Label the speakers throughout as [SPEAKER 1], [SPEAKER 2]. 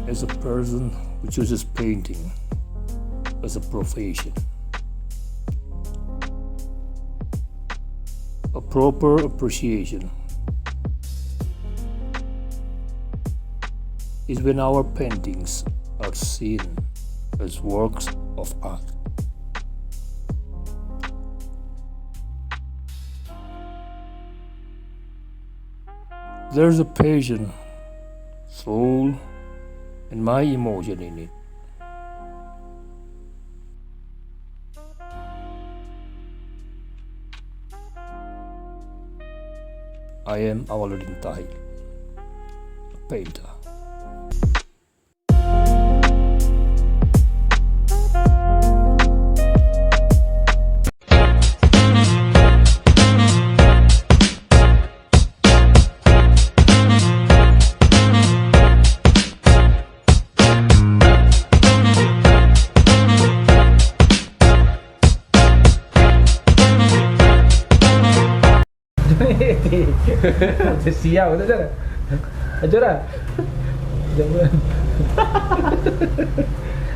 [SPEAKER 1] as a person who chooses painting as a profession. A proper appreciation is when our paintings are seen as works of art. There's a passion, soul, and my emotion in it. I am Awaluddin Tahir, a painter.
[SPEAKER 2] Sial tu dah. Ajar.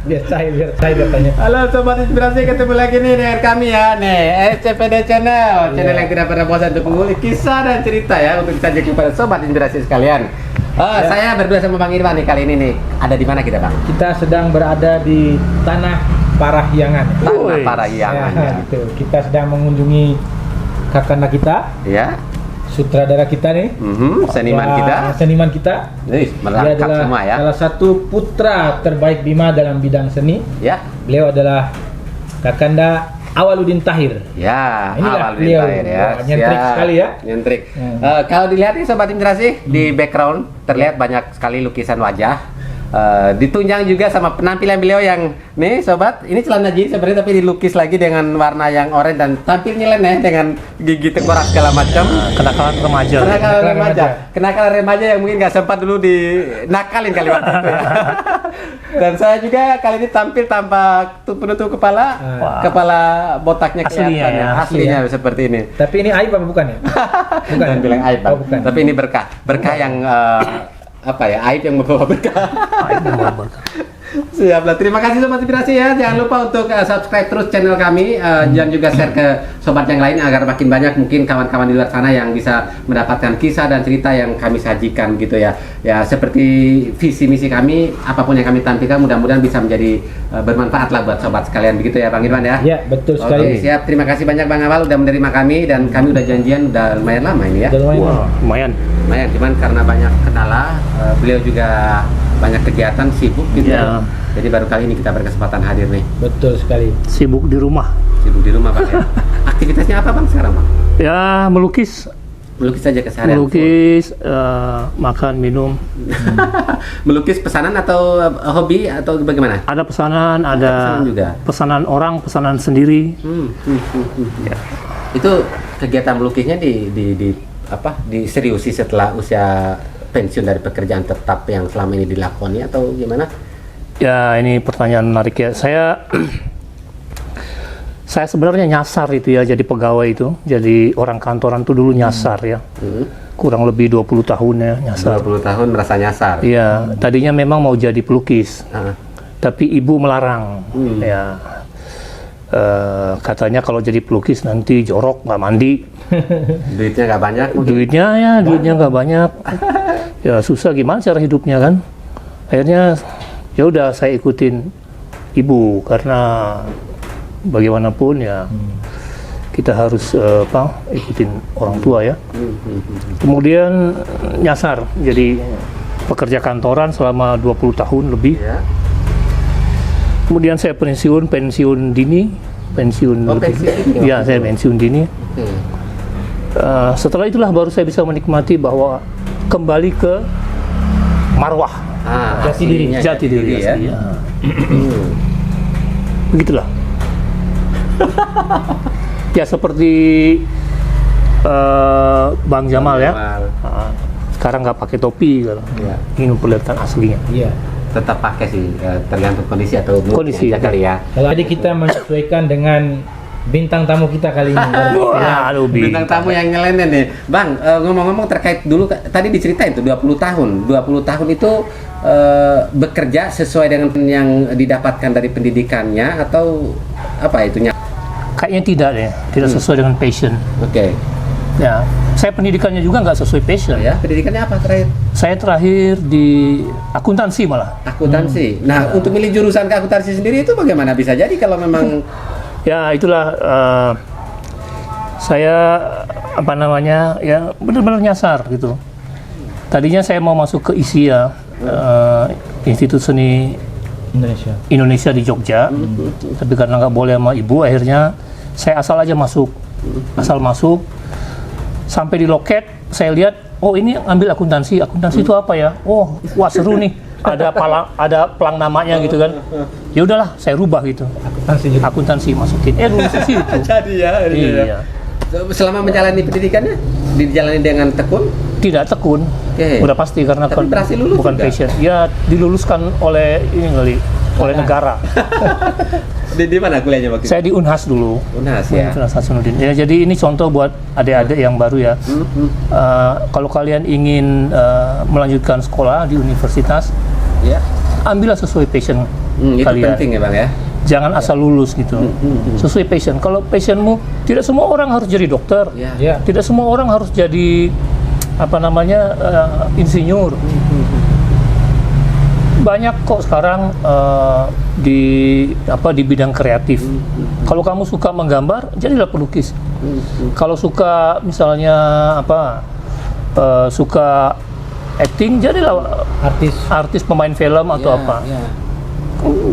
[SPEAKER 2] Biar saya bertanya.
[SPEAKER 3] Halo Sobat Inspirasi, ketemu lagi nih dengan kami ya. Nih, SCPD Channel, channel yang tidak pernah bosan untuk mengulik kisah dan cerita ya untuk disajikan kepada Sobat Inspirasi sekalian. Saya berdua sama Bang Irwan nih kali ini nih. Ada di mana kita, Bang?
[SPEAKER 2] Kita sedang berada di Tanah Parahyangan.
[SPEAKER 3] Tanah Parahyangan.
[SPEAKER 2] Ya, gitu. Kita sedang mengunjungi kakanda kita.
[SPEAKER 3] Ya.
[SPEAKER 2] Sutradara kita nih, seniman kita. Dia
[SPEAKER 3] Melengkap
[SPEAKER 2] adalah
[SPEAKER 3] semua ya.
[SPEAKER 2] salah satu putra terbaik Bima dalam bidang seni.
[SPEAKER 3] Ya.
[SPEAKER 2] Beliau adalah Kakanda Awaluddin Tahir.
[SPEAKER 3] Ya,
[SPEAKER 2] Inilah
[SPEAKER 3] Awaluddin
[SPEAKER 2] beliau.
[SPEAKER 3] Tahir ya.
[SPEAKER 2] Nyentrik sekali ya.
[SPEAKER 3] Nyentrik. Kalau dilihat nih Sobat Inspirasi, di background terlihat banyak sekali lukisan wajah. Ditunjang juga sama penampilan beliau yang nih Sobat, ini celana jeans sebenarnya tapi dilukis lagi dengan warna yang oranye dan tampil nyeleneh dengan gigi tengkorak segala macam.
[SPEAKER 1] Kenakalan remaja.
[SPEAKER 3] Kenakalan remaja yang mungkin nggak sempat dulu dinakalin kali waktu itu ya. Dan saya juga kali ini tampil tanpa penutup kepala, kepala botaknya kelihatan ya. Aslinya seperti ini.
[SPEAKER 2] Tapi ini aib apa bukan ya? Bukan.
[SPEAKER 3] Dan bilang aib, Bang.
[SPEAKER 2] Bukan.
[SPEAKER 3] Tapi ini berkah yang apa ya, aib yang membawa berkah. Siaplah, terima kasih Sobat Inspirasi ya. Jangan lupa untuk subscribe terus channel kami, dan juga share ke sobat yang lain agar makin banyak mungkin kawan-kawan di luar sana yang bisa mendapatkan kisah dan cerita yang kami sajikan gitu ya. Ya seperti visi misi kami, apapun yang kami tampilkan mudah-mudahan bisa menjadi bermanfaat lah buat sobat sekalian begitu ya Bang Irwan ya.
[SPEAKER 2] Ya betul sekali.
[SPEAKER 3] Oke, siap. Terima kasih banyak Bang Awal udah menerima kami dan kami udah janjian udah lumayan lama ini ya.
[SPEAKER 1] Wah, lumayan.
[SPEAKER 3] Lumayan, cuman karena banyak kendala, beliau juga banyak kegiatan sibuk gitu
[SPEAKER 1] Ya.
[SPEAKER 3] Jadi baru kali ini kita berkesempatan hadir nih.
[SPEAKER 2] Betul sekali.
[SPEAKER 1] Sibuk di rumah.
[SPEAKER 3] Sibuk di rumah Bang ya. Aktivitasnya apa Bang sekarang Bang?
[SPEAKER 1] Ya, melukis.
[SPEAKER 3] Melukis saja keseharian.
[SPEAKER 1] Melukis, makan, minum.
[SPEAKER 3] Melukis pesanan atau hobi atau bagaimana?
[SPEAKER 1] Ada pesanan, ada
[SPEAKER 3] pesanan juga.
[SPEAKER 1] pesanan orang, pesanan sendiri.
[SPEAKER 3] Ya. Itu kegiatan melukisnya diseriusi setelah usia pensiun dari pekerjaan tetap yang selama ini dilakoni atau gimana?
[SPEAKER 1] Ya, ini pertanyaan menarik ya. Saya sebenarnya nyasar itu ya, jadi pegawai itu. Jadi orang kantoran tuh dulu nyasar ya. Kurang lebih 20 tahun ya nyasar.
[SPEAKER 3] 20 tahun merasa nyasar.
[SPEAKER 1] Iya, tadinya memang mau jadi pelukis. Tapi ibu melarang. Ya. Katanya kalau jadi pelukis nanti jorok, nggak mandi.
[SPEAKER 3] Duitnya nggak banyak mungkin?
[SPEAKER 1] Duitnya nggak banyak. Ya susah gimana cara hidupnya kan. Akhirnya ya udah saya ikutin ibu karena bagaimanapun ya kita harus ikutin orang tua ya. Kemudian nyasar jadi pekerja kantoran selama 20 tahun lebih.
[SPEAKER 3] Ya.
[SPEAKER 1] Kemudian saya pensiun dini.
[SPEAKER 3] Pensiun dini?
[SPEAKER 1] Ya, saya pensiun dini. Setelah itulah baru saya bisa menikmati bahwa kembali ke marwah. Jati diri
[SPEAKER 3] ya.
[SPEAKER 1] Ya. Begitulah. Ya seperti Bang Jamal ya. Sekarang nggak pakai topi kalau ingin memperlihatkan aslinya.
[SPEAKER 2] Iya.
[SPEAKER 3] Tetap pakai sih, tergantung kondisi atau mood
[SPEAKER 1] Kondisi
[SPEAKER 3] aja kali ya.
[SPEAKER 2] Kalau tadi kita menyesuaikan dengan bintang tamu kita kali ini.
[SPEAKER 1] Waduh,
[SPEAKER 3] Bintang tamu yang nyeleneh nih. Bang, ngomong-ngomong terkait dulu tadi diceritain tuh 20 tahun. 20 tahun itu bekerja sesuai dengan yang didapatkan dari pendidikannya atau apa itunya?
[SPEAKER 1] Kayaknya tidak deh, tidak sesuai dengan passion.
[SPEAKER 3] Oke.
[SPEAKER 1] Ya, saya pendidikannya juga nggak sesuai passion.
[SPEAKER 3] Ya, pendidikannya apa terakhir?
[SPEAKER 1] Saya terakhir di akuntansi malah.
[SPEAKER 3] Akuntansi. Nah, untuk milih jurusan ke akuntansi sendiri itu bagaimana? Bisa jadi kalau memang
[SPEAKER 1] Ya itulah saya apa namanya ya benar-benar nyasar gitu. Tadinya saya mau masuk ke ISIA, Institut Seni Indonesia di Jogja, tapi karena nggak boleh sama ibu, akhirnya saya asal aja masuk, asal masuk. Sampai di loket saya lihat, oh ini ambil akuntansi itu apa ya? Oh, wah seru nih. Ada pelang namanya gitu kan. Ya udahlah, saya rubah gitu. Akuntansi masukin. Lulus sih itu.
[SPEAKER 3] jadi ya.
[SPEAKER 1] Iya.
[SPEAKER 3] Selama menjalani pendidikannya dijalani dengan tekun?
[SPEAKER 1] Tidak tekun.
[SPEAKER 3] Oke.
[SPEAKER 1] Udah pasti karena
[SPEAKER 3] Tapi berhasil lulus
[SPEAKER 1] bukan
[SPEAKER 3] juga?
[SPEAKER 1] passion. Ya diluluskan oleh ini kali, oleh negara.
[SPEAKER 3] Di mana kuliahnya waktu itu?
[SPEAKER 1] Saya di Unhas dulu.
[SPEAKER 3] Unhas ya.
[SPEAKER 1] Unhas Hasanuddin. Ya, jadi ini contoh buat adik-adik yang baru ya. Kalau kalian ingin melanjutkan sekolah di universitas,
[SPEAKER 3] Ya.
[SPEAKER 1] ambillah sesuai passion
[SPEAKER 3] Itu
[SPEAKER 1] kalian.
[SPEAKER 3] penting ya, Bang ya.
[SPEAKER 1] Jangan asal lulus gitu. Sesuai passion. Kalau passionmu, tidak semua orang harus jadi dokter.
[SPEAKER 3] Ya.
[SPEAKER 2] Ya.
[SPEAKER 1] Tidak semua orang harus jadi apa namanya insinyur. Banyak kok sekarang di bidang kreatif. Kalau kamu suka menggambar, jadilah pelukis. Kalau suka misalnya suka acting, jadilah artis pemain film atau apa.
[SPEAKER 3] Ya.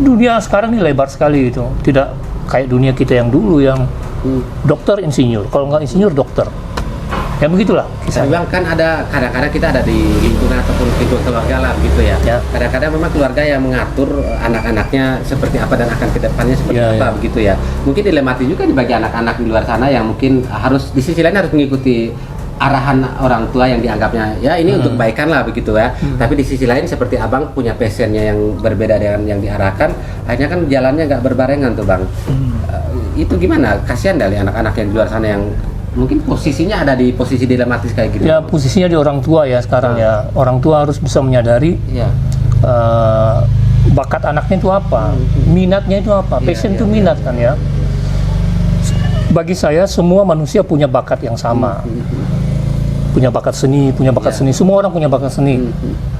[SPEAKER 1] Dunia sekarang ini lebar sekali itu. Tidak kayak dunia kita yang dulu yang dokter insinyur. Kalau nggak insinyur dokter. Ya begitulah
[SPEAKER 3] Tapi
[SPEAKER 1] kisahnya.
[SPEAKER 3] Bang, kan ada kadang-kadang kita ada di lingkungan ataupun lingkungan keluarga lah gitu ya.
[SPEAKER 1] Ya.
[SPEAKER 3] Kadang-kadang memang keluarga yang mengatur anak-anaknya seperti apa dan akan kedepannya seperti
[SPEAKER 1] Ya,
[SPEAKER 3] apa
[SPEAKER 1] ya.
[SPEAKER 3] begitu ya. Mungkin dilematis juga di bagi anak-anak di luar sana yang mungkin harus di sisi lain harus mengikuti arahan orang tua yang dianggapnya ya ini untuk kebaikan lah begitu ya. Tapi di sisi lain seperti abang punya passionnya yang berbeda dengan yang diarahkan, akhirnya kan jalannya nggak berbarengan tuh bang. Itu gimana? Kasihan dari anak-anak yang di luar sana yang mungkin posisinya ada di posisi dilematis kayak gitu.
[SPEAKER 1] Ya posisinya di orang tua ya sekarang ya. Orang tua harus bisa menyadari
[SPEAKER 3] Iya.
[SPEAKER 1] bakat anaknya itu apa, minatnya itu apa, passion itu minat kan ya. Bagi saya semua manusia punya bakat yang sama, punya bakat seni, semua orang punya bakat seni.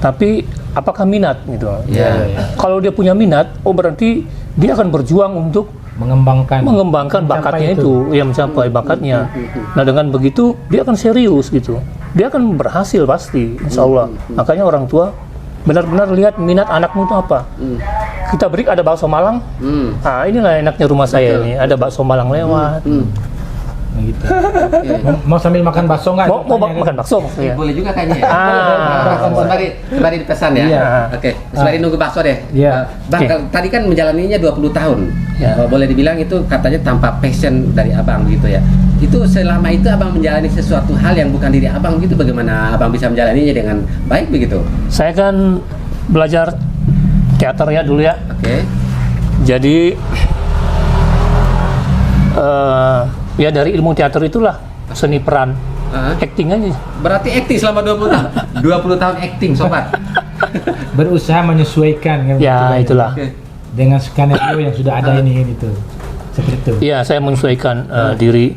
[SPEAKER 1] Tapi apakah minat gitu?
[SPEAKER 3] Iya.
[SPEAKER 2] Kalau
[SPEAKER 1] dia punya minat, oh berarti dia akan berjuang untuk
[SPEAKER 2] mengembangkan
[SPEAKER 1] bakatnya itu, ya mencapai bakatnya. Nah dengan begitu dia akan serius gitu, dia akan berhasil pasti, insya Allah. Makanya orang tua benar-benar lihat minat anakmu itu apa. Kita break ada bakso Malang, nah inilah enaknya rumah saya ini, ada bakso Malang lewat.
[SPEAKER 2] gitu. Mau sambil makan bakso nggak?
[SPEAKER 1] Mau makan bakso maksudnya.
[SPEAKER 3] Boleh juga kayaknya. Sembari dipesan ya.
[SPEAKER 2] Iya.
[SPEAKER 3] Oke, sembari nunggu bakso deh.
[SPEAKER 2] Iya.
[SPEAKER 3] Bang,
[SPEAKER 1] Oke.
[SPEAKER 3] tadi kan menjalaninya 20 tahun.
[SPEAKER 1] Ya.
[SPEAKER 3] Boleh dibilang itu katanya tanpa passion dari abang gitu ya. Itu selama itu abang menjalani sesuatu hal yang bukan diri abang gitu, bagaimana abang bisa menjalaninya dengan baik begitu?
[SPEAKER 1] Saya kan belajar teater ya dulu ya.
[SPEAKER 3] Oke.
[SPEAKER 1] Jadi ya dari ilmu teater itulah seni peran, acting aja.
[SPEAKER 3] Berarti acting selama 20 tahun. 20 tahun acting, sobat.
[SPEAKER 2] Berusaha menyesuaikan kan,
[SPEAKER 1] Ya
[SPEAKER 2] gitu,
[SPEAKER 1] itulah.
[SPEAKER 3] Oke.
[SPEAKER 2] dengan skenario yang sudah ada ini gitu. Seperti itu.
[SPEAKER 1] Iya, saya menyesuaikan diri.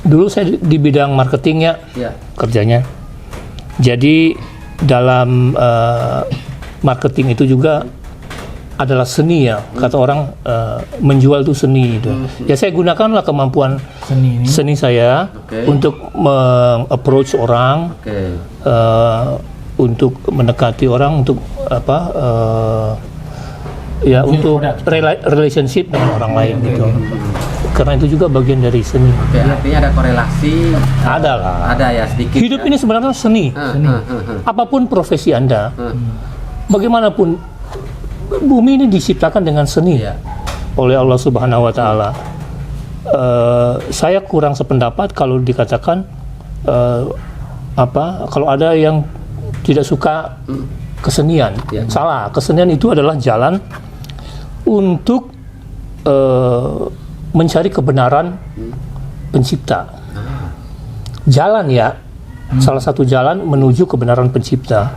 [SPEAKER 1] Dulu saya di bidang marketing ya
[SPEAKER 3] Iya.
[SPEAKER 1] kerjanya. Jadi dalam marketing itu juga adalah seni ya. Kata orang menjual itu seni itu. Ya saya gunakanlah kemampuan
[SPEAKER 2] Seni ini.
[SPEAKER 1] seni saya
[SPEAKER 3] Oke.
[SPEAKER 1] untuk meng-approach orang,
[SPEAKER 3] Oke.
[SPEAKER 1] untuk mendekati orang, untuk ya untuk relationship dengan orang lain gitu. Karena itu juga bagian dari seni.
[SPEAKER 3] Oke, artinya ada korelasi.
[SPEAKER 1] Ada lah.
[SPEAKER 3] Ada ya sedikit.
[SPEAKER 1] Hidup ini sebenarnya seni. Apapun profesi Anda, bagaimanapun bumi ini diciptakan dengan seni
[SPEAKER 3] Iya.
[SPEAKER 1] oleh Allah Subhanahu wa taala. Saya kurang sependapat kalau dikatakan kalau ada yang tidak suka kesenian.
[SPEAKER 3] Iya.
[SPEAKER 1] Salah. Kesenian itu adalah jalan untuk mencari kebenaran pencipta. Jalan ya, salah satu jalan menuju kebenaran pencipta.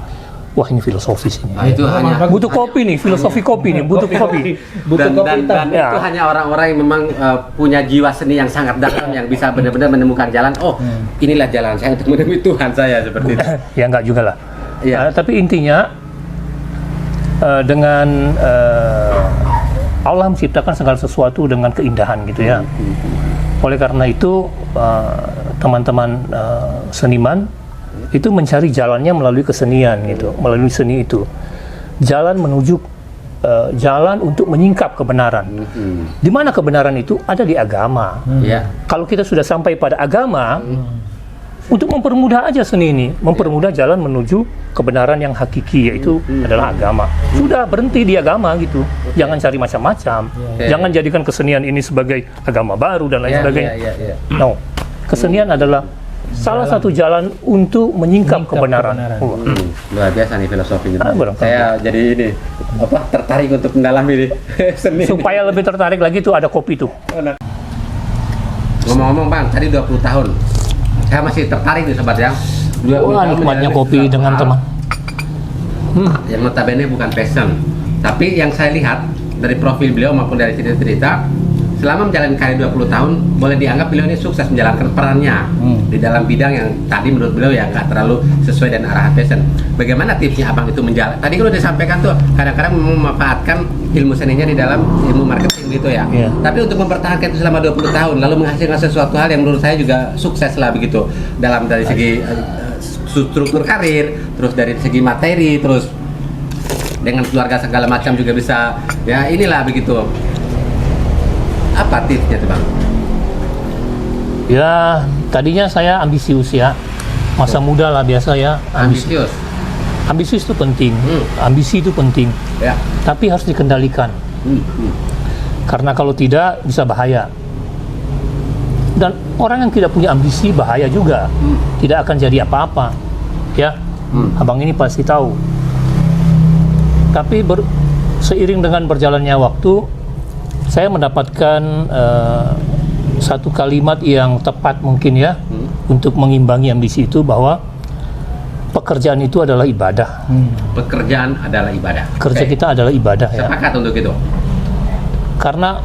[SPEAKER 1] Wah, ini filosofis ini.
[SPEAKER 3] Nah, itu hanya
[SPEAKER 1] Butuh kopi nih, filosofi kopi nih, butuh kopi.
[SPEAKER 3] dan
[SPEAKER 1] Ya.
[SPEAKER 3] itu hanya orang-orang yang memang punya jiwa seni yang sangat dalam yang bisa benar-benar menemukan jalan. Oh, inilah jalan saya untuk menemui Tuhan saya seperti itu.
[SPEAKER 1] Ya enggak juga lah.
[SPEAKER 3] Iya.
[SPEAKER 1] Tapi intinya dengan Allah menciptakan segala sesuatu dengan keindahan gitu ya. Oleh karena itu teman-teman seniman itu mencari jalannya melalui kesenian gitu, melalui seni itu. Jalan menuju jalan untuk menyingkap kebenaran. Di mana kebenaran itu ada di agama.
[SPEAKER 3] Iya.
[SPEAKER 1] Kalau kita sudah sampai pada agama, untuk mempermudah aja seni ini, mempermudah jalan menuju kebenaran yang hakiki, yaitu adalah agama. Sudah berhenti di agama gitu, jangan cari macam-macam, jangan jadikan kesenian ini sebagai agama baru dan lain sebagainya.
[SPEAKER 3] Iya.
[SPEAKER 1] No, kesenian adalah salah satu jalan untuk menyingkap kebenaran.
[SPEAKER 3] Luar biasa nih filosofinya.
[SPEAKER 1] Barangkali.
[SPEAKER 3] Saya jadi ini tertarik untuk mendalami nih seni.
[SPEAKER 1] Supaya lebih tertarik lagi tuh ada kopi tuh.
[SPEAKER 3] Ngomong-ngomong Bang, tadi 20 tahun. Saya masih tertarik nih sobat yang 20
[SPEAKER 1] Wah, nikmatnya
[SPEAKER 3] menjalani
[SPEAKER 1] kopi
[SPEAKER 3] satu
[SPEAKER 1] dengan
[SPEAKER 3] hal
[SPEAKER 1] teman.
[SPEAKER 3] Yang notabene bukan passion, tapi yang saya lihat dari profil beliau maupun dari cerita-cerita, selama menjalani karir 20 tahun, boleh dianggap beliau ini sukses menjalankan perannya di dalam bidang yang tadi menurut beliau ya nggak terlalu sesuai dengan arahan passion. Bagaimana tipsnya Abang itu menjalan? Tadi kan udah disampaikan tuh, kadang-kadang memanfaatkan ilmu seninya di dalam ilmu marketing gitu ya.
[SPEAKER 1] Iya.
[SPEAKER 3] Tapi untuk mempertahankan itu selama 20 tahun, lalu menghasilkan sesuatu hal yang menurut saya juga sukses lah begitu. Dalam dari segi struktur karir, terus dari segi materi, terus dengan keluarga segala macam juga bisa, ya inilah begitu. Apa tipsnya tuh Bang?
[SPEAKER 1] Ya, tadinya saya ambisius ya, masa muda lah biasa ya.
[SPEAKER 3] Ambisius.
[SPEAKER 1] Ambisius itu penting, ambisi itu penting,
[SPEAKER 3] Ya.
[SPEAKER 1] tapi harus dikendalikan. Karena kalau tidak bisa bahaya. Dan orang yang tidak punya ambisi bahaya juga, tidak akan jadi apa-apa. Ya, Abang ini pasti tahu. Tapi seiring dengan berjalannya waktu, saya mendapatkan satu kalimat yang tepat mungkin ya untuk mengimbangi ambisi itu, bahwa pekerjaan itu adalah ibadah.
[SPEAKER 3] Pekerjaan adalah ibadah.
[SPEAKER 1] Kerja
[SPEAKER 3] Oke.
[SPEAKER 1] kita adalah ibadah ya.
[SPEAKER 3] Sepakat untuk itu.
[SPEAKER 1] Karena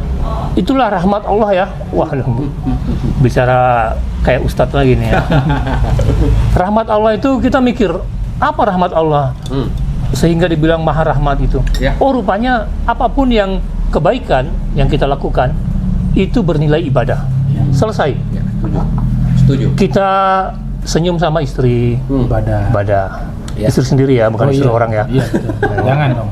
[SPEAKER 1] itulah rahmat Allah ya. Wah, bicara kayak ustadz lagi nih ya. Rahmat Allah itu kita mikir, apa rahmat Allah? Sehingga dibilang maha rahmat itu.
[SPEAKER 3] Ya.
[SPEAKER 1] Oh, rupanya apapun yang kebaikan yang kita lakukan itu bernilai ibadah. Selesai.
[SPEAKER 3] Ya, setuju.
[SPEAKER 1] Kita senyum sama istri, ibadah.
[SPEAKER 3] Ya.
[SPEAKER 1] Istri sendiri ya, bukan istri orang ya.
[SPEAKER 2] Iya, betul. Jangan dong.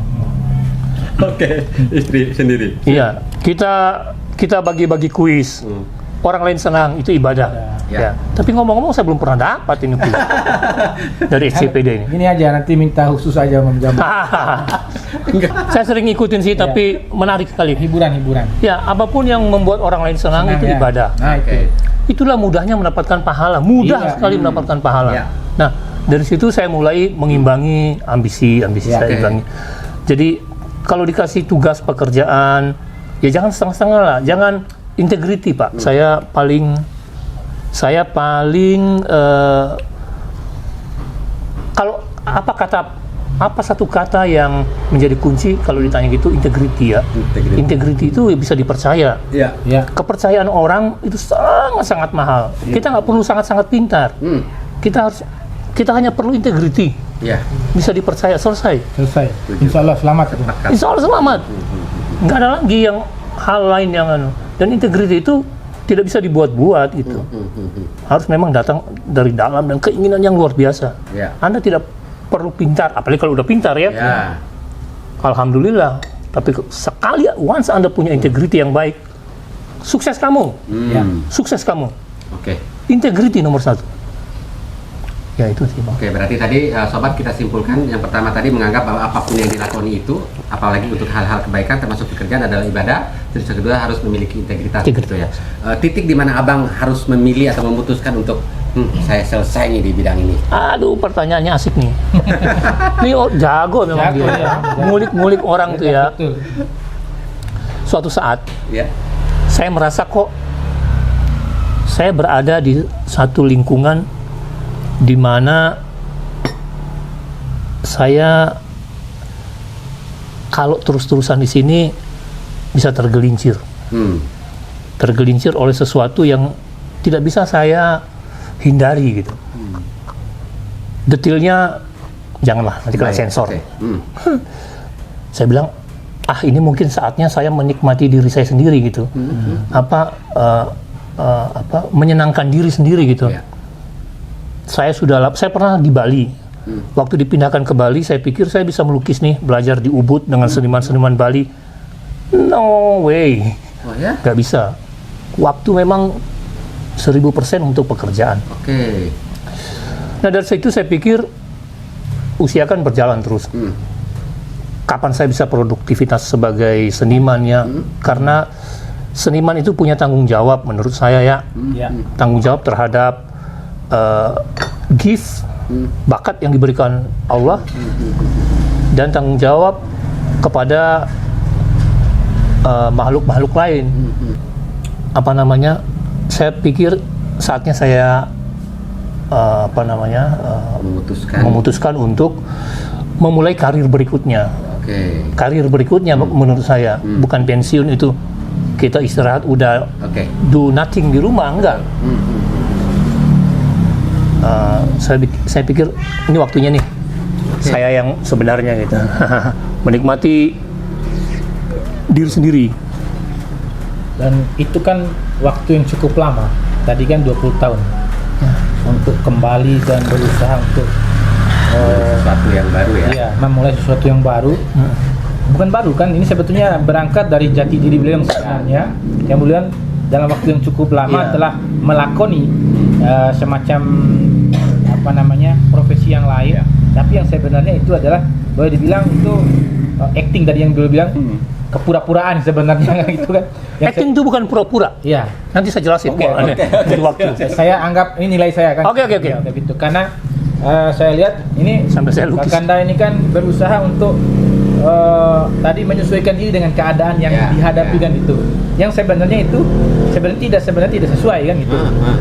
[SPEAKER 3] Oke, istri sendiri.
[SPEAKER 1] Iya, kita bagi-bagi kuis. Orang lain senang, itu ibadah.
[SPEAKER 3] Ya.
[SPEAKER 1] Ya. Tapi ngomong-ngomong saya belum pernah dapat ini kuis dari SCPD ini.
[SPEAKER 2] Ini aja, nanti minta khusus aja menjawab.
[SPEAKER 1] Saya sering ngikutin sih, tapi menarik sekali.
[SPEAKER 2] Hiburan.
[SPEAKER 1] Ya, apapun yang membuat orang lain senang itu
[SPEAKER 2] ya.
[SPEAKER 1] ibadah.
[SPEAKER 2] Nah,
[SPEAKER 3] Oke.
[SPEAKER 2] itu.
[SPEAKER 1] Itulah mudahnya mendapatkan pahala, mudah
[SPEAKER 2] Iya.
[SPEAKER 1] sekali mendapatkan pahala.
[SPEAKER 3] Iya.
[SPEAKER 1] Nah, dari situ saya mulai mengimbangi ambisi
[SPEAKER 2] Iya.
[SPEAKER 1] saya
[SPEAKER 3] Oke.
[SPEAKER 1] imbangi. Jadi kalau dikasih tugas pekerjaan, ya jangan setengah-setengah lah, jangan integrity Pak. Saya paling kalau apa satu kata yang menjadi kunci kalau ditanya gitu, integrity ya. Integrity itu bisa dipercaya.
[SPEAKER 3] Iya.
[SPEAKER 2] Ya.
[SPEAKER 1] Kepercayaan orang itu sangat-sangat mahal. Kita nggak perlu sangat-sangat pintar. Kita hanya perlu integrity.
[SPEAKER 3] Iya.
[SPEAKER 1] Bisa dipercaya, selesai.
[SPEAKER 2] Selesai. Insya Allah selamat.
[SPEAKER 1] Insya Allah selamat. Nggak ada lagi yang hal lain yang dan integrity itu tidak bisa dibuat-buat gitu. Harus memang datang dari dalam dan keinginan yang luar biasa.
[SPEAKER 3] Iya.
[SPEAKER 1] Anda tidak perlu pintar, apalagi kalau udah pintar ya.
[SPEAKER 3] Ya.
[SPEAKER 1] Alhamdulillah. Tapi sekali once Anda punya integrity yang baik, sukses kamu.
[SPEAKER 2] Ya.
[SPEAKER 1] Sukses kamu.
[SPEAKER 3] Oke.
[SPEAKER 1] Integrity nomor 1. Ya itu sih Bang.
[SPEAKER 3] Oke, berarti tadi sobat kita simpulkan yang pertama tadi menganggap bahwa apapun yang dilakoni itu, apalagi untuk hal-hal kebaikan termasuk pekerjaan adalah ibadah. Terus yang kedua harus memiliki integritas gitu ya. Titik di mana Abang harus memilih atau memutuskan untuk saya selesai nih di bidang ini.
[SPEAKER 1] Aduh, pertanyaannya asik nih. Ini jago memang
[SPEAKER 2] Jago,
[SPEAKER 1] dia.
[SPEAKER 2] ya.
[SPEAKER 1] Ngulik-ngulik orang tuh ya.
[SPEAKER 2] Betul.
[SPEAKER 1] suatu saat
[SPEAKER 3] Ya.
[SPEAKER 1] saya merasa kok saya berada di satu lingkungan di mana saya kalau terus-terusan di sini bisa tergelincir oleh sesuatu yang tidak bisa saya hindari gitu. Detailnya janganlah, nanti kena sensor.
[SPEAKER 3] Oke.
[SPEAKER 1] Saya bilang, ini mungkin saatnya saya menikmati diri saya sendiri gitu. Menyenangkan diri sendiri gitu.
[SPEAKER 3] Ya.
[SPEAKER 1] Saya pernah di Bali. Waktu dipindahkan ke Bali, saya pikir saya bisa melukis nih, belajar di Ubud dengan seniman-seniman Bali. No way.
[SPEAKER 3] Oh ya?
[SPEAKER 1] Gak bisa. Waktu memang 1000% untuk pekerjaan.
[SPEAKER 3] Oke.
[SPEAKER 1] Nah dari situ saya pikir usia kan berjalan terus. Kapan saya bisa produktivitas sebagai senimannya? Karena seniman itu punya tanggung jawab menurut saya ya. Tanggung jawab terhadap gift, bakat yang diberikan Allah, dan tanggung jawab kepada makhluk-makhluk lain. Saya pikir saatnya saya memutuskan untuk memulai karir berikutnya. Karir berikutnya menurut saya bukan pensiun itu kita istirahat udah do nothing di rumah, enggak. Saya pikir ini waktunya nih saya yang sebenarnya gitu. Menikmati diri sendiri.
[SPEAKER 2] Dan itu kan waktu yang cukup lama. Tadi kan 20 tahun. Untuk kembali dan berusaha untuk
[SPEAKER 3] sesuatu yang baru ya.
[SPEAKER 2] Iya, memulai sesuatu yang baru. Bukan baru kan, ini sebetulnya berangkat dari jati diri beliau yang sebenarnya. Yang beliau dalam waktu yang cukup lama telah melakoni semacam profesi yang lain. Tapi yang sebenarnya itu adalah boleh dibilang itu acting dari yang beliau bilang. Kepura-puraan sebenarnya gitu kan.
[SPEAKER 1] Acting itu bukan pura-pura.
[SPEAKER 2] Iya.
[SPEAKER 1] Nanti saya jelasin. Waktu.
[SPEAKER 2] Saya anggap ini nilai saya kan.
[SPEAKER 1] Oke.
[SPEAKER 2] Gitu. Karena saya lihat ini
[SPEAKER 1] sampai saya lukis.
[SPEAKER 2] Kakanda ini kan berusaha untuk tadi menyesuaikan diri dengan keadaan yang dihadapi kan itu. Yang sebenarnya tidak sesuai kan gitu.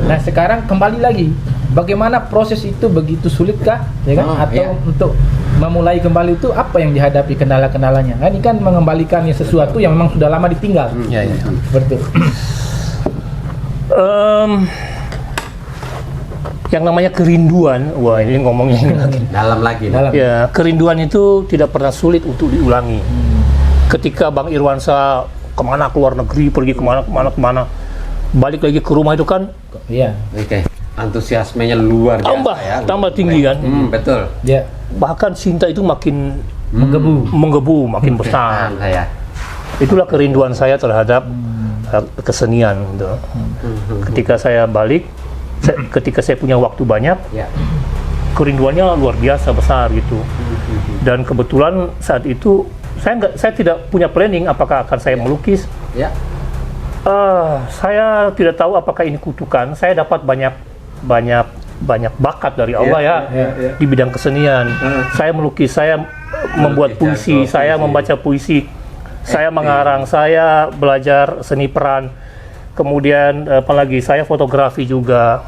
[SPEAKER 2] Nah, sekarang kembali lagi. Bagaimana proses itu begitu sulitkah ya kan untuk memulai kembali itu apa yang dihadapi kendala-kendalanya? Ini kan mengembalikan sesuatu yang memang sudah lama ditinggal. Seperti itu.
[SPEAKER 1] Yang namanya kerinduan, wah ini ngomongnya
[SPEAKER 3] dalam lagi.
[SPEAKER 1] Ya, kerinduan itu tidak pernah sulit untuk diulangi. Ketika Bang Irwansyah kemana keluar negeri, pergi kemana, balik lagi ke rumah itu kan,
[SPEAKER 3] antusiasmenya luar biasa
[SPEAKER 1] tambah tinggi kan.
[SPEAKER 3] Betul.
[SPEAKER 2] Ya.
[SPEAKER 1] Bahkan cinta itu makin menggebu, makin besar. Itulah kerinduan saya terhadap kesenian. Gitu. Ketika saya balik, ketika saya punya waktu banyak, kerinduannya luar biasa besar gitu. Dan kebetulan saat itu saya tidak punya planning apakah akan saya melukis. Saya tidak tahu apakah ini kutukan. Saya dapat banyak bakat dari Allah di bidang kesenian. Saya melukis, saya membuat puisi, saya membaca puisi, saya mengarang, saya belajar seni peran. Kemudian apalagi saya fotografi juga.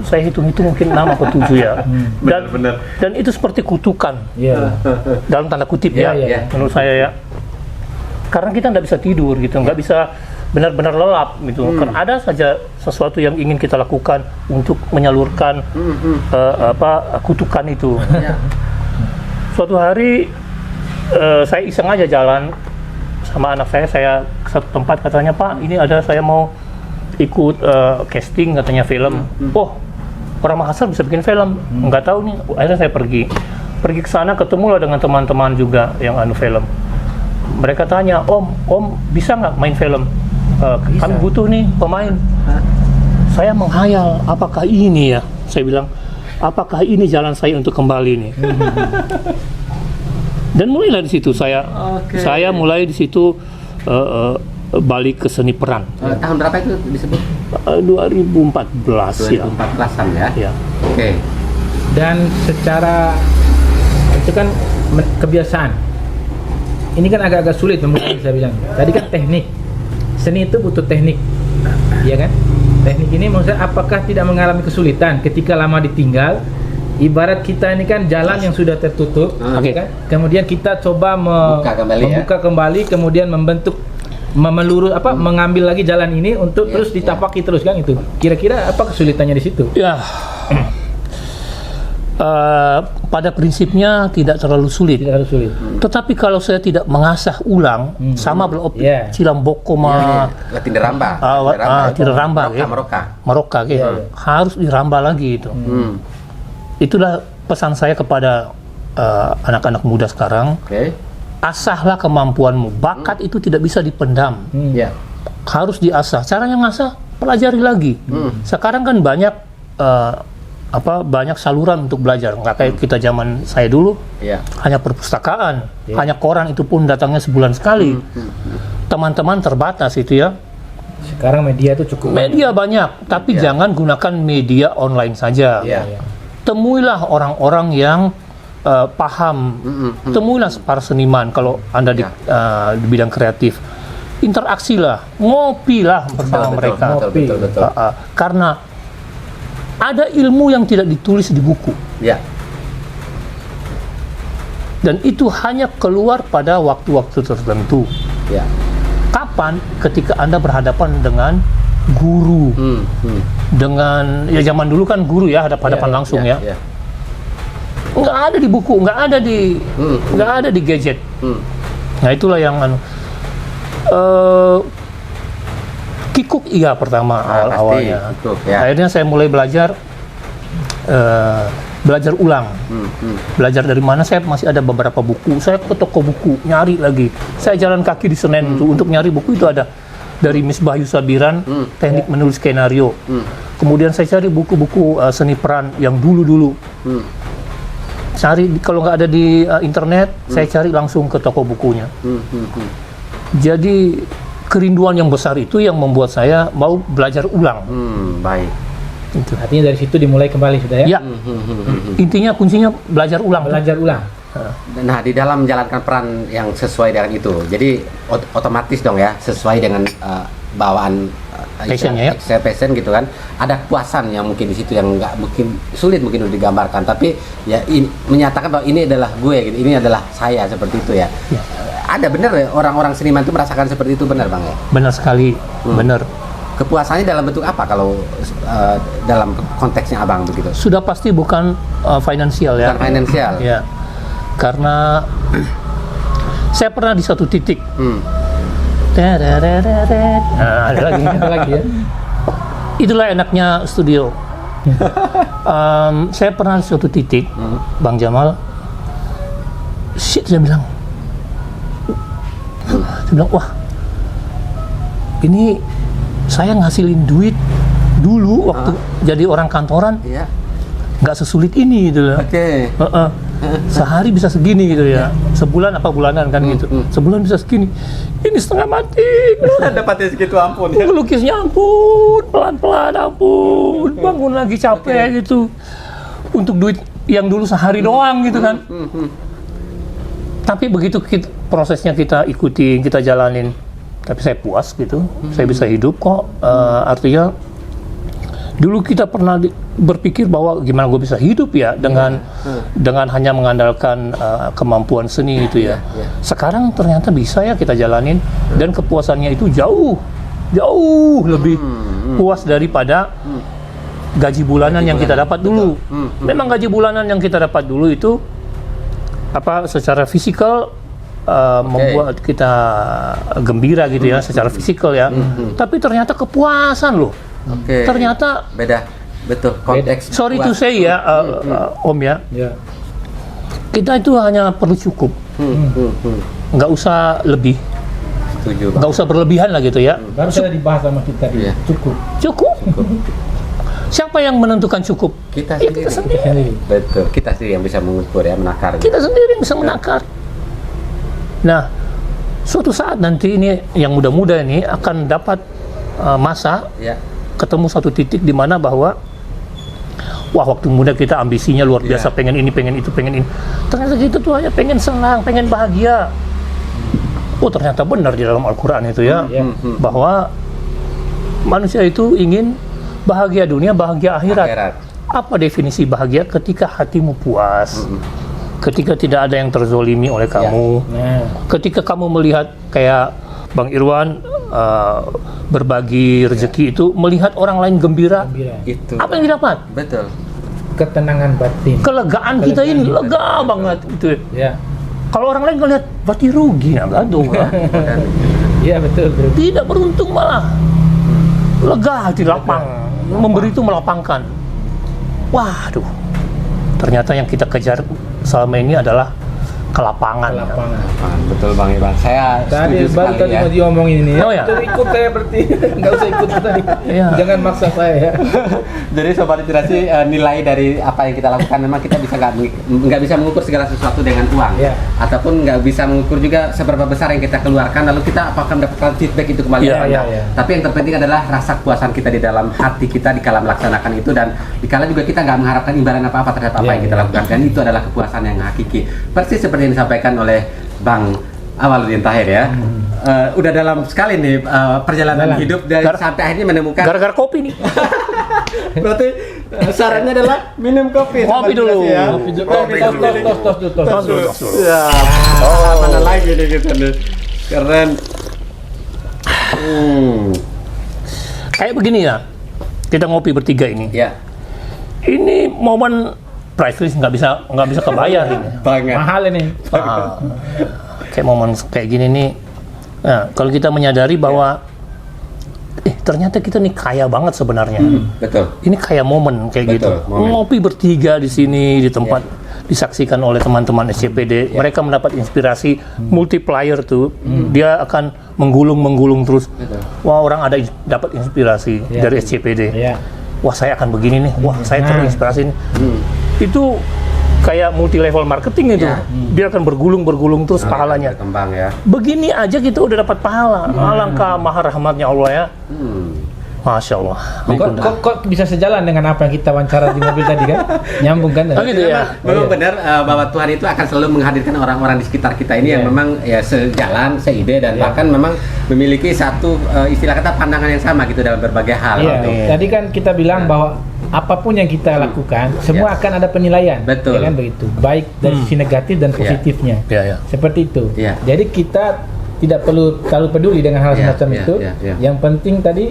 [SPEAKER 1] Saya hitung-hitung mungkin 6 atau 7 ya. Dan itu seperti kutukan. Dalam tanda kutip menurut saya ya. Karena kita nggak bisa tidur gitu, nggak bisa benar-benar lelap gitu. Karena ada saja sesuatu yang ingin kita lakukan untuk menyalurkan kutukan itu. Suatu hari saya iseng aja jalan sama anak saya ke satu tempat, katanya, "Pak, ini ada saya mau ikut casting katanya film." Oh, orang Makassar bisa bikin film? Nggak tahu nih. Akhirnya saya pergi ke sana, ketemulah dengan teman-teman juga yang film. Mereka tanya, Om bisa nggak main film? Kami butuh nih pemain. Saya menghayal, apakah ini ya? Saya bilang, apakah ini jalan saya untuk kembali nih? Dan mulailah di situ saya mulai di situ balik ke seni peran.
[SPEAKER 3] Tahun berapa itu disebut?
[SPEAKER 1] 2014 ya.
[SPEAKER 3] 2014-an ya. Oke.
[SPEAKER 2] Dan secara itu kan kebiasaan. ini kan agak-agak sulit memulai, saya bilang. Tadi kan teknik. Seni itu butuh teknik. Iya kan? Teknik ini maksudnya apakah tidak mengalami kesulitan ketika lama ditinggal? Ibarat kita ini kan jalan yang sudah tertutup, kan? Kemudian kita coba membuka kembali, kemudian membentuk mengambil lagi jalan ini untuk terus ditapaki terus kan itu. Kira-kira apa kesulitannya di situ?
[SPEAKER 1] Ya. Pada prinsipnya tidak terlalu sulit. Tetapi kalau saya tidak mengasah ulang, sama Cilamboko tidak ramba, Maroka, harus diramba lagi itu. Itulah pesan saya kepada anak-anak muda sekarang. Asahlah kemampuanmu. Bakat itu tidak bisa dipendam. Harus diasah. Caranya ngasah, pelajari lagi. Sekarang kan banyak banyak saluran untuk belajar, nggak kayak kita zaman saya dulu, hanya perpustakaan, hanya koran, itu pun datangnya sebulan sekali. Teman-teman terbatas itu ya.
[SPEAKER 2] Sekarang media itu cukup.
[SPEAKER 1] Media banyak, tapi jangan gunakan media online saja. Temuilah orang-orang yang paham, temuilah para seniman kalau Anda di bidang kreatif. Interaksilah, ngopilah bersama mereka.
[SPEAKER 3] Betul.
[SPEAKER 1] Karena ada ilmu yang tidak ditulis di buku. Dan itu hanya keluar pada waktu-waktu tertentu. Kapan? Ketika Anda berhadapan dengan guru. Dengan, ya zaman dulu kan guru ya, hadapan langsung ya. Nggak ada di buku, nggak ada di gadget. Nah itulah yang kikuk pertama awalnya. Akhirnya saya mulai belajar ulang. Belajar dari mana? Saya masih ada beberapa buku. Saya ke toko buku nyari lagi. Saya jalan kaki di Senen itu untuk nyari buku. Itu ada dari Miss Bayu Sabiran, teknik menulis skenario. Kemudian saya cari buku-buku seni peran yang dulu-dulu. Cari, kalau nggak ada di internet, saya cari langsung ke toko bukunya. Jadi kerinduan yang besar itu yang membuat saya mau belajar ulang.
[SPEAKER 3] Baik.
[SPEAKER 1] Itu.
[SPEAKER 2] Artinya dari situ dimulai kembali sudah ya?
[SPEAKER 1] Intinya kuncinya belajar ulang.
[SPEAKER 3] Nah, di dalam menjalankan peran yang sesuai dengan itu, jadi otomatis dong ya, sesuai dengan bawaan
[SPEAKER 1] passionnya
[SPEAKER 3] passion gitu kan. Ada kepuasan yang mungkin di situ yang nggak mungkin sulit mungkin untuk digambarkan, tapi ya menyatakan bahwa ini adalah gue, gitu, ini adalah saya, seperti itu ya. Ada benar ya orang-orang seniman itu merasakan seperti itu, benar Bang ya?
[SPEAKER 1] Benar sekali, benar.
[SPEAKER 3] Kepuasannya dalam bentuk apa kalau dalam konteksnya Abang begitu?
[SPEAKER 1] Sudah pasti bukan finansial ya.
[SPEAKER 3] Bukan finansial.
[SPEAKER 1] Ya. Karena saya pernah di satu titik. Ada lagi ya. Itulah enaknya studio. Saya pernah di suatu titik, Bang Jamal. Dia bilang, wah, ini saya ngasilin duit dulu waktu jadi orang kantoran, nggak sesulit ini gitu. Sehari bisa segini gitu ya, sebulan apa bulanan kan gitu, sebulan bisa segini. Ini setengah mati.
[SPEAKER 3] Dapatnya segitu, ampun ya.
[SPEAKER 1] Lukisnya ampun, pelan-pelan ampun, bangun lagi capek gitu. Untuk duit yang dulu sehari doang gitu kan. Tapi begitu prosesnya kita ikutin, kita jalanin, tapi saya puas gitu, saya bisa hidup kok. Artinya dulu kita pernah berpikir bahwa gimana gue bisa hidup ya dengan hanya mengandalkan kemampuan seni itu ya. Sekarang ternyata bisa ya kita jalanin, dan kepuasannya itu jauh lebih puas daripada gaji bulanan yang kita dapat dulu. Memang gaji bulanan yang kita dapat dulu itu secara fisikal membuat kita gembira gitu ya, secara fisikal ya. Tapi ternyata kepuasan loh. Ternyata
[SPEAKER 3] beda, betul konteks.
[SPEAKER 1] Sorry to say ya, Om ya. Kita itu hanya perlu cukup, nggak usah lebih.
[SPEAKER 3] Setuju,
[SPEAKER 1] nggak usah berlebihan lah gitu ya.
[SPEAKER 2] Baru sudah dibahas sama kita. Cukup. Siapa yang menentukan cukup?
[SPEAKER 3] Kita
[SPEAKER 1] sendiri.
[SPEAKER 3] Kita sendiri. Betul, kita sendiri yang bisa mengukur ya, menakar.
[SPEAKER 1] Kita sendiri bisa menakar. Nah, suatu saat nanti ini yang muda-muda ini akan dapat masa ketemu satu titik di mana bahwa wah, waktu muda kita ambisinya luar biasa, pengen ini, pengen itu, pengen ini. Ternyata kita tuh hanya pengen senang, pengen bahagia. oh ternyata benar di dalam Al-Quran itu ya, bahwa manusia itu ingin bahagia dunia, bahagia akhirat. Apa definisi bahagia? Ketika hatimu puas, ketika tidak ada yang terzolimi oleh kamu, ketika kamu melihat kayak Bang Irwan berbagi rezeki itu, melihat orang lain gembira.
[SPEAKER 3] Itu.
[SPEAKER 1] Apa yang didapat?
[SPEAKER 3] Betul.
[SPEAKER 2] Ketenangan batin.
[SPEAKER 1] Kelegaan kita ini lega banget itu.
[SPEAKER 2] Ya.
[SPEAKER 1] Kalau orang lain ngelihat berarti rugi, nah gaduh.
[SPEAKER 2] Iya betul.
[SPEAKER 1] Tidak beruntung malah. Lega hati, lapang. Memberi itu melapangkan. Waduh. Ternyata yang kita kejar selama ini adalah kelapangan.
[SPEAKER 3] Betul Bang Irwan. Saya
[SPEAKER 2] Tadi
[SPEAKER 3] setuju
[SPEAKER 2] baru
[SPEAKER 3] sekali
[SPEAKER 2] tadi
[SPEAKER 3] ya.
[SPEAKER 2] mau diomongin ini.
[SPEAKER 1] Oh, ya?
[SPEAKER 2] Tuh, ikut saya berarti. Nggak usah ikut tadi.
[SPEAKER 1] Iya.
[SPEAKER 2] Jangan maksa saya ya.
[SPEAKER 3] Jadi Sobat Inspirasi, nilai dari apa yang kita lakukan memang kita bisa nggak bisa mengukur segala sesuatu dengan uang, ataupun nggak bisa mengukur juga seberapa besar yang kita keluarkan lalu kita apakah mendapatkan feedback itu kembali. Tapi yang terpenting adalah rasa kepuasan kita di dalam hati kita dikala melaksanakan itu, dan dikala juga kita nggak mengharapkan imbalan apa-apa terhadap apa yang kita lakukan, dan itu adalah kepuasan yang hakiki. Persis seperti yang disampaikan oleh Bang Awaludin Tahir ya. Udah dalam sekali nih perjalanan hidup dari sampai akhirnya menemukan.
[SPEAKER 1] Gara-gara kopi nih.
[SPEAKER 3] Berarti sarannya adalah minum kopi.
[SPEAKER 1] Kopi dulu.
[SPEAKER 3] Ya.
[SPEAKER 2] Tos.
[SPEAKER 3] Ya. Mana lagi nih kita nih. Keren.
[SPEAKER 1] Kayak begini ya. Kita ngopi bertiga ini.
[SPEAKER 3] Ya.
[SPEAKER 1] Ini momen priceless, nggak bisa kebayar ini.
[SPEAKER 3] Banget.
[SPEAKER 2] Mahal ini.
[SPEAKER 1] Kayak momen kayak gini nih. Nah, kalau kita menyadari bahwa ternyata kita nih kaya banget sebenarnya.
[SPEAKER 3] Betul.
[SPEAKER 1] Ini kayak momen kayak gitu. Ngopi bertiga di sini di tempat disaksikan oleh teman-teman SCPD. Mereka mendapat inspirasi multiplier tuh. Dia akan menggulung terus. Wah, orang ada dapat inspirasi dari SCPD. Wah, saya akan begini nih. Wah, saya terinspirasi nih. Itu kayak multi level marketing itu. Dia akan bergulung terus pahalanya.
[SPEAKER 3] Berkembang ya.
[SPEAKER 1] Begini aja kita udah dapat pahala. Alangkah maha rahmatnya Allah ya. Masya Allah.
[SPEAKER 2] Kok bisa sejalan dengan apa yang kita wawancara di mobil tadi kan? Nyambung kan?
[SPEAKER 1] Oh gitu ya.
[SPEAKER 3] Memang benar bahwa Tuhan itu akan selalu menghadirkan orang-orang di sekitar kita ini yang memang ya sejalan, seide, dan bahkan memang memiliki satu istilah kata pandangan yang sama gitu dalam berbagai hal.
[SPEAKER 2] Tadi kan kita bilang bahwa apapun yang kita lakukan, semua akan ada penilaian.
[SPEAKER 3] Betul.
[SPEAKER 2] Ya kan begitu. Baik dari sisi negatif dan positifnya. Seperti itu. Jadi kita tidak perlu terlalu peduli dengan hal semacam itu. Yang penting tadi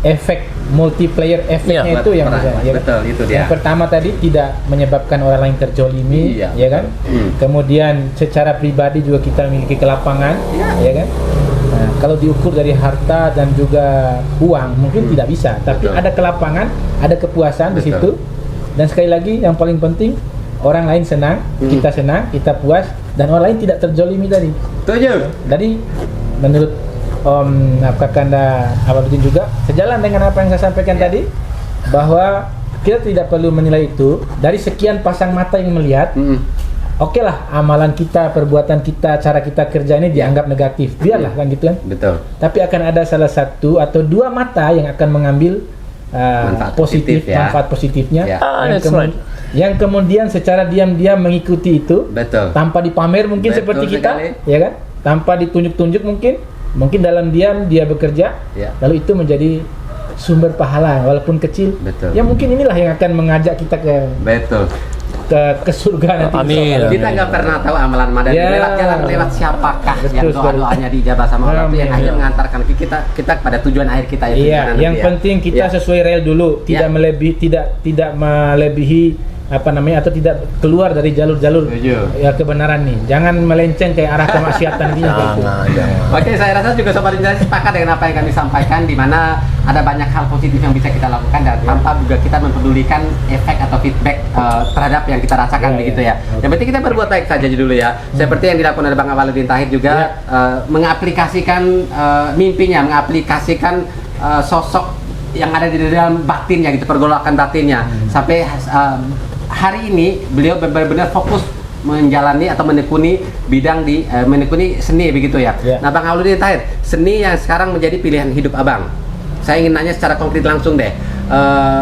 [SPEAKER 2] efek multiplayer efeknya itu yang besar.
[SPEAKER 3] Betul, itu dia.
[SPEAKER 2] Yang pertama tadi tidak menyebabkan orang lain terjolimi, ya kan? Kemudian secara pribadi juga kita memiliki kelapangan, ya kan? Nah, kalau diukur dari harta dan juga uang mungkin tidak bisa, tapi ada kelapangan, ada kepuasan di situ. Dan sekali lagi yang paling penting, orang lain senang, kita senang, kita puas, dan orang lain tidak terjolimi tadi.
[SPEAKER 3] Setuju.
[SPEAKER 2] Jadi menurut Om Kakanda Awaludin juga sejalan dengan apa yang saya sampaikan tadi, bahwa kita tidak perlu menilai itu dari sekian pasang mata yang melihat. Oke lah, amalan kita, perbuatan kita, cara kita kerja ini dianggap negatif, biarlah kan gitu kan.
[SPEAKER 3] Betul.
[SPEAKER 2] Tapi akan ada salah satu atau dua mata yang akan mengambil manfaat positifnya, yang kemudian secara diam-diam mengikuti itu, tanpa dipamer mungkin seperti kita, ya kan, tanpa ditunjuk-tunjuk mungkin dalam diam dia bekerja, lalu itu menjadi sumber pahala walaupun kecil. Ya mungkin inilah yang akan mengajak kita ke surga nanti.
[SPEAKER 1] Amin.
[SPEAKER 3] Kita nggak pernah tahu amalan mana lewat siapakah yang doa-doanya dijabah sama Allah itu yang akhirnya mengantarkan kita pada tujuan akhir kita itu.
[SPEAKER 2] Yang penting kita sesuai rel dulu, tidak melebihi atau tidak keluar dari jalur-jalur kebenaran nih. Jangan melenceng ke arah kemaksiatan ini.
[SPEAKER 3] Oke, saya rasa juga Sobat Inspirasi sepakat dengan apa yang kami sampaikan, di mana ada banyak hal positif yang bisa kita lakukan dan tanpa juga kita mempedulikan efek atau feedback terhadap yang kita rasakan begitu ya. Yang penting kita berbuat baik saja dulu ya. Seperti yang dilakukan oleh Bang Awaludin Tahir juga mengaplikasikan mimpinya, mengaplikasikan sosok yang ada di dalam batinnya gitu, pergolakan batinnya. Sampai hari ini beliau benar-benar fokus menjalani atau menekuni bidang menekuni seni begitu ya. Nah, Bang Awaludin Tahir, seni yang sekarang menjadi pilihan hidup Abang. Saya ingin nanya secara konkret langsung deh.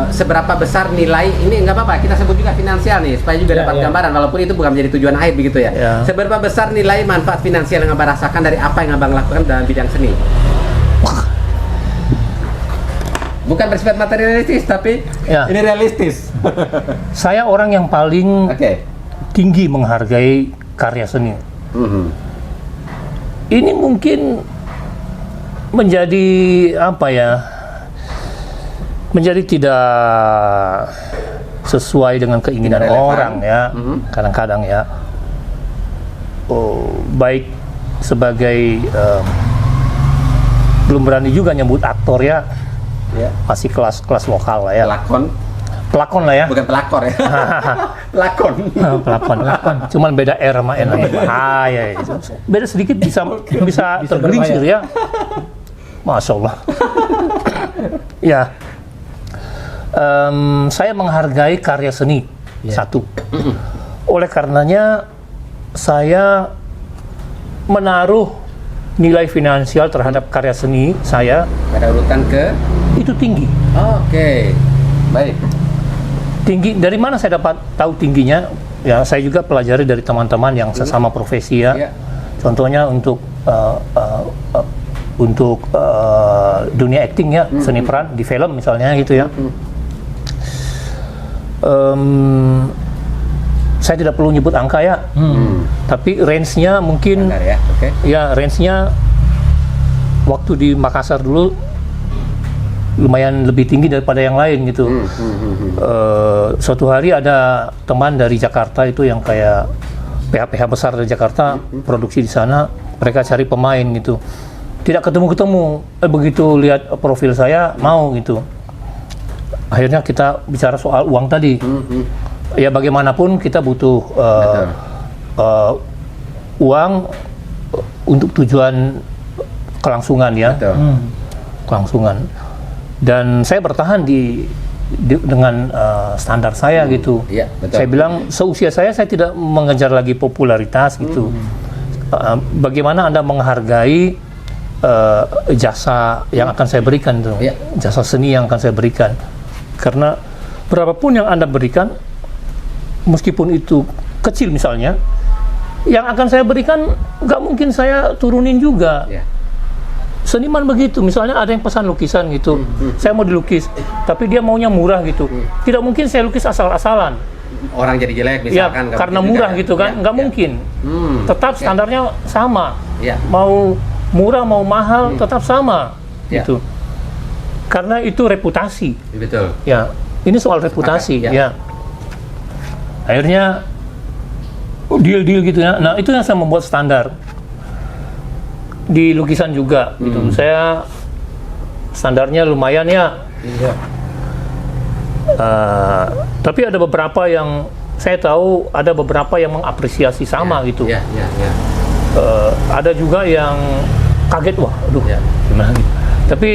[SPEAKER 3] seberapa besar nilai ini, nggak apa-apa kita sebut juga finansial nih supaya juga dapat gambaran walaupun itu bukan menjadi tujuan akhir begitu ya. Seberapa besar nilai manfaat finansial yang Abang rasakan dari apa yang Abang lakukan dalam bidang seni? Bukan bersifat materialistis tapi ini realistis.
[SPEAKER 1] Saya orang yang paling tinggi menghargai karya seni. Ini mungkin menjadi apa ya? Menjadi tidak sesuai dengan keinginan orang ya. Kadang-kadang ya. Baik sebagai belum berani juga nyebut aktor ya. Masih kelas lokal lah ya. Pelakon lah ya.
[SPEAKER 3] Bukan pelakor ya.
[SPEAKER 1] Pelakon. Cuman beda R sama N. Ya. Beda sedikit bisa tergelincir ya. Masya Allah. Ya. Saya menghargai karya seni satu. Oleh karenanya saya menaruh nilai finansial terhadap karya seni saya
[SPEAKER 3] pada urutan ke
[SPEAKER 1] itu tinggi.
[SPEAKER 3] Baik.
[SPEAKER 1] Tinggi dari mana saya dapat tahu tingginya? Ya saya juga pelajari dari teman-teman yang sesama profesi ya. Contohnya untuk dunia acting ya, seni peran di film misalnya gitu ya. Saya tidak perlu nyebut angka ya, tapi range-nya mungkin range-nya waktu di Makassar dulu lumayan lebih tinggi daripada yang lain gitu. Suatu hari ada teman dari Jakarta itu yang kayak PH-PH besar dari Jakarta produksi di sana, mereka cari pemain gitu, tidak ketemu. Begitu lihat profil saya mau gitu. Akhirnya kita bicara soal uang tadi. Ya bagaimanapun kita butuh uang untuk tujuan kelangsungan ya. Kelangsungan. Dan saya bertahan dengan standar saya gitu. Saya bilang seusia saya tidak mengejar lagi popularitas gitu. Bagaimana Anda menghargai jasa yang akan saya berikan tuh, jasa seni yang akan saya berikan. Karena berapapun yang Anda berikan, meskipun itu kecil misalnya, yang akan saya berikan nggak mungkin saya turunin juga. Seniman begitu, misalnya ada yang pesan lukisan gitu, saya mau dilukis, tapi dia maunya murah gitu, tidak mungkin saya lukis asal-asalan.
[SPEAKER 3] Orang jadi jelek misalkan.
[SPEAKER 1] Ya, karena murah gitu kan, nggak mungkin. Tetap standarnya sama, mau murah mau mahal tetap sama gitu. Karena itu reputasi.
[SPEAKER 3] Betul.
[SPEAKER 1] Ya, ini soal reputasi ya. Akhirnya deal gitu ya. Nah, itu yang saya membuat standar. Di lukisan juga gitu. Saya standarnya lumayan ya. Tapi ada beberapa yang saya tahu ada beberapa yang mengapresiasi sama gitu. Ada juga yang kaget, wah, aduh, gimana gitu. Tapi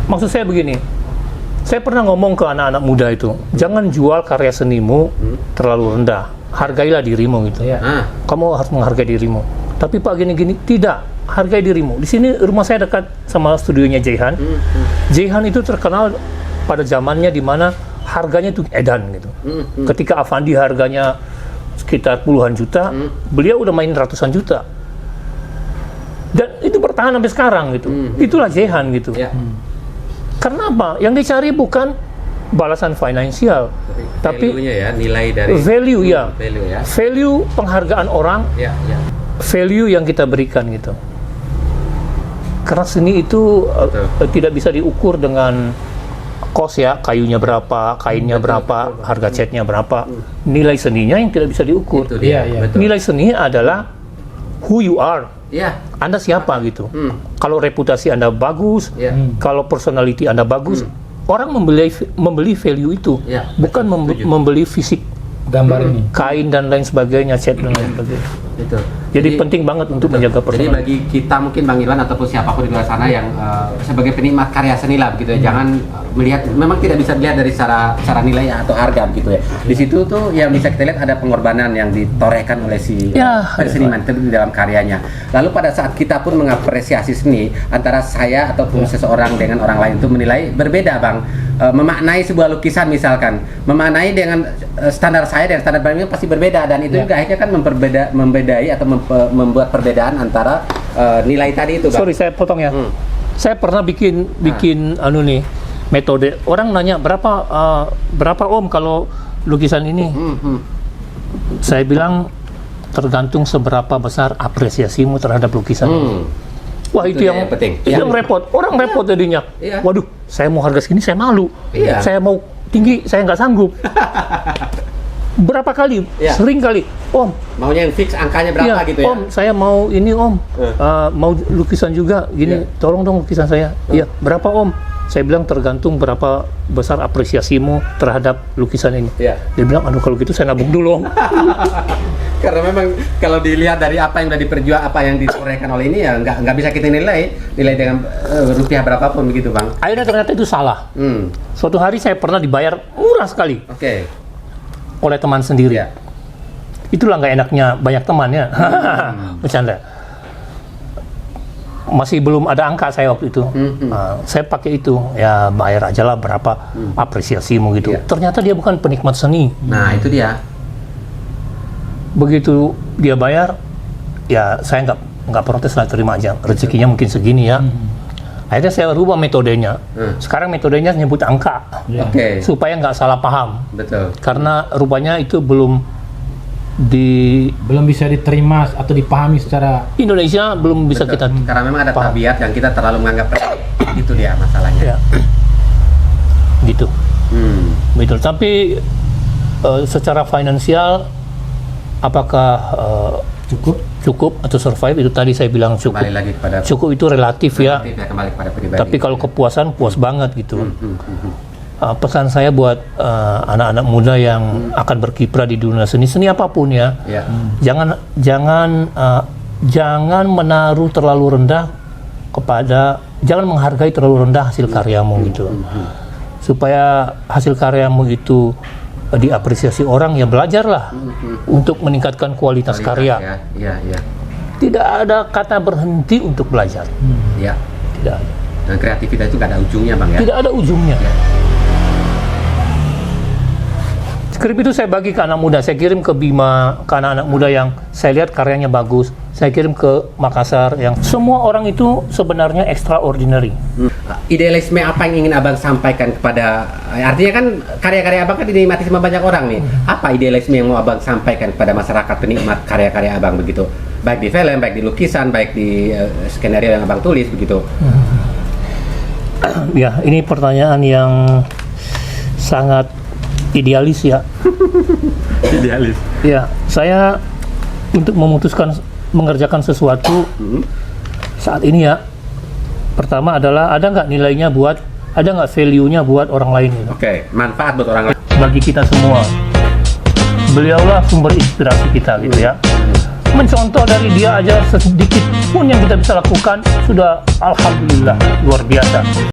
[SPEAKER 1] maksud saya begini, saya pernah ngomong ke anak-anak muda itu, jangan jual karya senimu terlalu rendah, hargailah dirimu gitu. Kamu harus menghargai dirimu. Tapi Pak gini-gini, tidak, hargai dirimu. Di sini rumah saya dekat sama studionya Jayhan. Jayhan itu terkenal pada zamannya di mana harganya itu edan gitu. Ketika Avandi harganya sekitar puluhan juta, beliau udah main ratusan juta. Dan itu bertahan sampai sekarang gitu. Itulah Jayhan gitu. Karena apa? Yang dicari bukan balasan finansial, tapi
[SPEAKER 3] nilai dari
[SPEAKER 1] value value penghargaan orang, value yang kita berikan gitu. Karena seni itu tidak bisa diukur dengan cost ya, kayunya berapa, kainnya berapa, harga catnya berapa. Nilai seninya yang tidak bisa diukur. Nilai seni adalah who you are. Anda siapa gitu. Kalau reputasi Anda bagus, kalau personality Anda bagus, orang membeli value itu, bukan membeli fisik,
[SPEAKER 2] gambar ini,
[SPEAKER 1] kain dan lain sebagainya, cat dan lain sebagainya.
[SPEAKER 3] Betul.
[SPEAKER 1] Jadi penting banget untuk menjaga
[SPEAKER 3] Jadi
[SPEAKER 1] personal.
[SPEAKER 3] bagi kita mungkin Bang Iwan ataupun siapapun di luar sana yang sebagai penikmat karya seni lah begitu ya, jangan melihat, memang tidak bisa dilihat dari secara nilai atau harga begitu ya. Di situ tuh yang bisa kita lihat ada pengorbanan yang ditorehkan oleh si seniman itu di dalam karyanya. Lalu pada saat kita pun mengapresiasi seni, antara saya ataupun seseorang dengan orang lain itu menilai berbeda Bang. Memaknai sebuah lukisan misalkan, memaknai dengan standar saya dan standar Bang Iwan pasti berbeda, dan itu juga akhirnya kan membedai atau membuat perbedaan antara nilai tadi itu Bang.
[SPEAKER 1] Sorry, saya potong ya. Saya pernah bikin metode. Orang nanya berapa Om kalau lukisan ini? Saya bilang tergantung seberapa besar apresiasimu terhadap lukisan. Wah, itu yang
[SPEAKER 3] penting.
[SPEAKER 1] Itu yang repot. Orang repot jadinya. Waduh, saya mau harga segini saya malu. Saya mau tinggi saya nggak sanggup. Berapa kali? Sering kali. Om,
[SPEAKER 3] maunya yang fix angkanya berapa gitu ya?
[SPEAKER 1] Om, saya mau ini Om. Mau lukisan juga gini. Tolong dong lukisan saya. Iya, berapa Om? Saya bilang tergantung berapa besar apresiasimu terhadap lukisan ini. Dia bilang, aduh kalau gitu saya nabung dulu Om.
[SPEAKER 3] Karena memang kalau dilihat dari apa yang udah diperjuang, apa yang ditorehkan oleh ini ya nggak bisa kita nilai dengan rupiah berapapun begitu Bang.
[SPEAKER 1] Akhirnya ternyata itu salah. Suatu hari saya pernah dibayar murah sekali oleh teman sendiri. Itulah nggak enaknya banyak teman ya. Bercanda. Masih belum ada angka saya waktu itu. Saya pakai itu, ya bayar aja lah berapa apresiasimu gitu. Ternyata dia bukan penikmat seni.
[SPEAKER 3] Nah itu dia.
[SPEAKER 1] Begitu dia bayar, ya saya nggak protes lah, terima aja. Rezekinya mungkin segini ya. Akhirnya saya rubah metodenya. Sekarang metodenya nyebut angka, supaya nggak salah paham.
[SPEAKER 3] Betul.
[SPEAKER 1] Karena rupanya itu belum
[SPEAKER 2] bisa diterima atau dipahami secara
[SPEAKER 1] Indonesia, belum bisa kita.
[SPEAKER 3] Karena memang ada tabiat yang kita terlalu menganggap itu dia masalahnya.
[SPEAKER 1] Gitu. Betul. Tapi secara finansial apakah cukup atau survive, itu tadi saya bilang cukup.
[SPEAKER 3] Kembali lagi kepada
[SPEAKER 1] cukup itu relatif ya.
[SPEAKER 3] Kembali kepada pribadi.
[SPEAKER 1] Tapi kalau kepuasan puas banget gitu. Pesan saya buat anak-anak muda yang akan berkiprah di dunia seni apapun ya. Jangan menaruh terlalu rendah jangan menghargai terlalu rendah hasil karyamu gitu. Supaya hasil karyamu itu diapresiasi orang, ya belajarlah untuk meningkatkan kualitas karya. Tidak ada kata berhenti untuk belajar. Tidak ada.
[SPEAKER 3] Dan kreativitas itu nggak ada ujungnya Bang ya.
[SPEAKER 1] Tidak ada ujungnya. Skrip itu saya bagi ke anak muda, saya kirim ke Bima, ke anak-anak muda yang saya lihat karyanya bagus. Saya kirim ke Makassar, yang semua orang itu sebenarnya extraordinary.
[SPEAKER 3] Idealisme apa yang ingin Abang sampaikan kepada, artinya kan karya-karya Abang kan dinikmati sama banyak orang nih. Apa idealisme yang mau Abang sampaikan kepada masyarakat penikmat karya-karya Abang begitu? Baik di film, baik di lukisan, baik di skenario yang Abang tulis begitu.
[SPEAKER 1] Ya, ini pertanyaan yang sangat idealis ya.
[SPEAKER 3] Idealis.
[SPEAKER 1] Ya, saya untuk memutuskan mengerjakan sesuatu saat ini ya, pertama adalah ada nggak nilainya ada nggak value-nya buat orang lain gitu.
[SPEAKER 3] Manfaat buat orang lain.
[SPEAKER 1] Bagi kita semua, beliaulah sumber inspirasi kita gitu ya. Mencontoh dari dia aja sedikit pun yang kita bisa lakukan sudah alhamdulillah luar biasa.